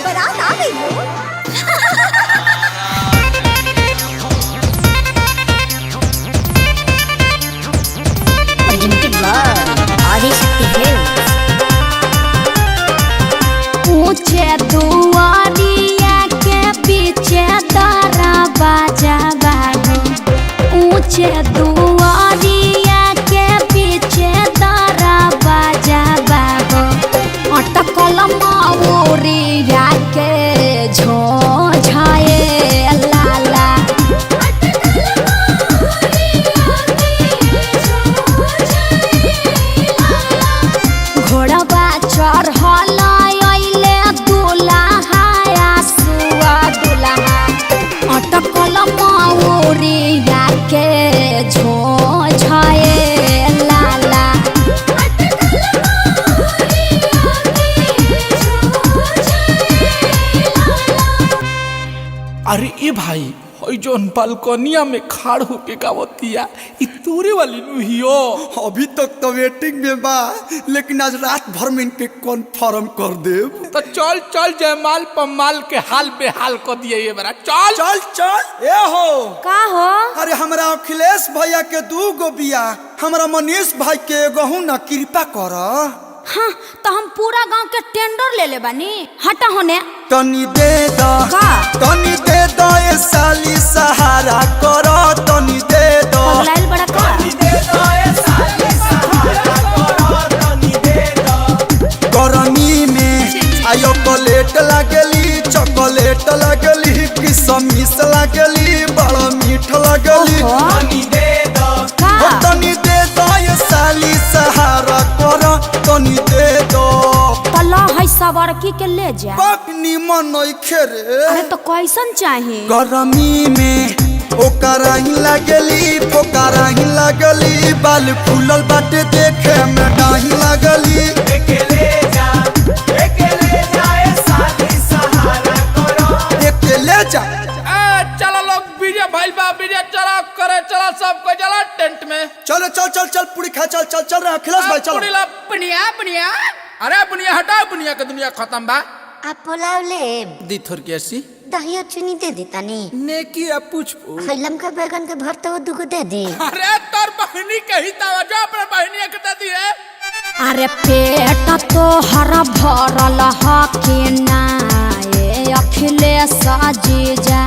बारात आ गई हो। ऊंचे दुआरिया के पीछे तारा बाजा बाहो। ऊंचे दुआरिया के पीछे तारा बाजा बाहो। अटकल मौरिया के झोझाए लाला। घोड़वा चढ़ल अइले दुल्हा सुआ दुल्हा। अटकल मौरिया के झोझाए लाला। अरे ए भाई हई जोन बालकनिया में खाड़ होके गावतिया इ तोरे वाली नुहियो। अभी तक तो वेटिंग में बा, लेकिन आज रात भर में इनके कन्फर्म कर देब। तो चल चल जयमाल पमाल के हाल बेहाल कर दिए ये बरा। चल चल चल ए हो का हो? अरे हमरा अखिलेश भैया के 2 गो बिया, हमरा मनीष भाई के एगो ना, कृपा कर। हाँ तो हम पूरा गांव के टेंडर ले ले बानी। हटा होने तनी दे द का? तनी दे द ए साली सहारा कर। तनी दे द पगलाइल बड़ा का? गरमी में आयो चॉकलेट लागली, चॉकलेट लागली, किशमिश लागली, बड़ा मीठ लागली। तनी दे दो का? तनी दे दो ये साली सहारा कर। तनी दे दो तला है सवारकी के ले जा। बाप निमन नइखे रे। अरे तो कैसन चाहिए? गरमी में ओकरा ही लागली, पोकरा ही लागली, बाल फूलल बाटे देखे में डाही लागली। अकेले जा ए साली सहारा करो। अकेले जा चलो लोग बीजे भाई बा बीजे चला करे चला सबको चला टेंट में। चलो चल चल चल पूरी खा चल चल चल रहा अखिलेश भाई चल। बुनिया बुनिया अरे बुनिया हटाओ, बुनिया के दुनिया खत्म बा। आप पुलाव ले दी थोर के ऐसी दही और चीनी दे देता नी। नेकी अब पूछ खैलम का बैगन के भरता वो 2 गो दे दे। अरे तोर बहनी कही तवज्जो अपने बहनी के दे दी है। अरे पेट तो हरा भरल हके ना ये अखिलेश जीजा।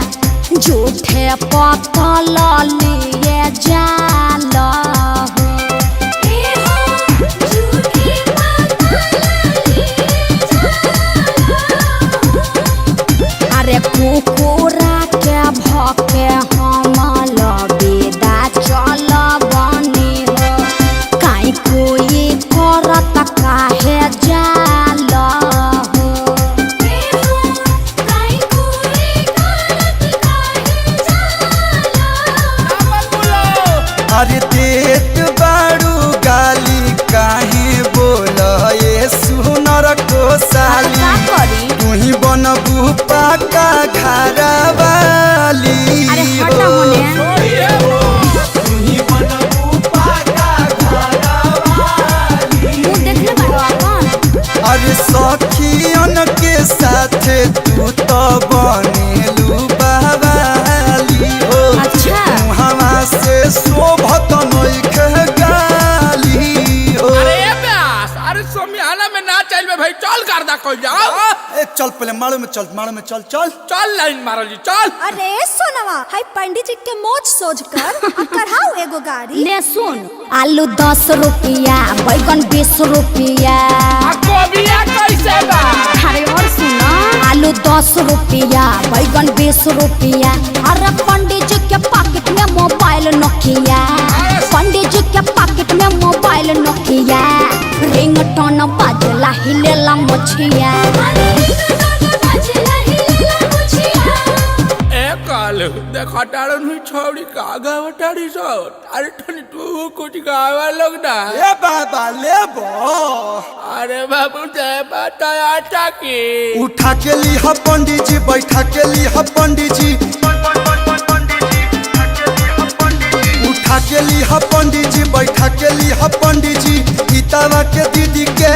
झूठे पतल लिए जाल हो। अरे कुकुरा के भके हम लबेदा चल बनी हो। काई कोई करत काहे जाल हो। अरे देत बाड़ू गाली काहे बोल ये सुनर को साली। का करी? तू ही बनबू पाका घरा वाली। अरे हटा होने। मुँह देखले बाड़ो अपन? अरे सखियन के साथ तू तो बनेलू बवाली हो। अच्छा। हवा से शोभत नइखे गाली हो। अरे ब्यास अरे सोमियाना में ना चल में भाई चल गर्दा कोई जाओ। ए चल पहले मारो में चल, मारो में चल चल चल लाइन मारो जी चल। अरे सोनवा हाय पंडित जी के मोच सोच कर कराओ एगो गाड़ी। ले सुन, आलू 10 रुपया, बैगन 20 रुपया। आ गोबिया कैसे बा? अरे और सुनो, आलू 10 रुपया, बैगन 20 रुपया। अरे पंडित जी के पॉकेट में मोबाइल नोकिया। पंडित जी के पॉकेट में मोबाइल नोकिया। रिंगटोन बाजला हिलेला मछिया। काल देखा टाड़न हुई छौड़ी का गावटाड़ी सो। अरे ठनी तू कुछ गावा लोग ना। ए बाबा ले बो। अरे बाबू दे बताया टाकी उठा के ली ह पंडित जी, बैठा के ली ह पंडित जी। उठा के ली ह पंडित जी, बैठा के ली ह पंडित जी। गीतावा के दीदी के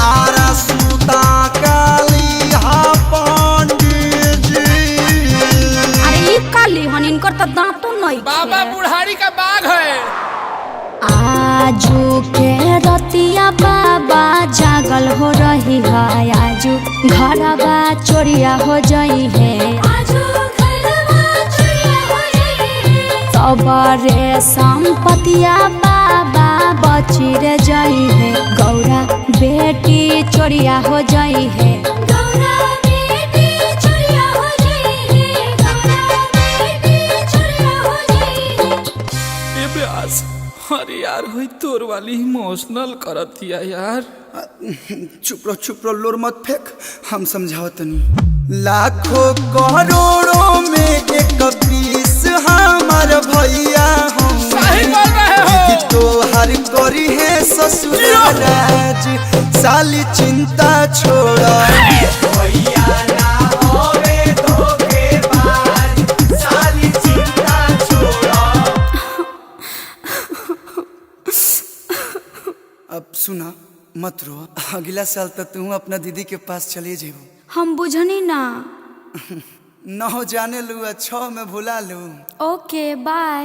आरा सुता काली ह ली हन इनकर तो दांतों नहीं बाबा बुढ़ारी का बाघ है। आजू के रतिया बाबा जागल हो रही है, आजू घरवा चोरिया हो जाई है, सबरे संपतिया बाबा बची रे जाई है, गौरा बेटी चोरिया हो जाई है, अरे यार हुई तोर वाली इमोशनल करत दिया यार। चुप रहो लोर मत फेंक, हम समझाओ तनी। लाखों करोड़ों में एक पीस हमार भैया हम, सही बोल रहे हो। तो हर करी है ससुराराज, साली चिंता छोड़ा। भैया ना होवे धोखेबाज, साली चिंता छोड़ा। अब सुना मत रो, अगला साल तक तू अपना दीदी के पास चले जेबो। हम बुझनी ना। न हो जाने लू 6 में भुला लू। ओके बाय।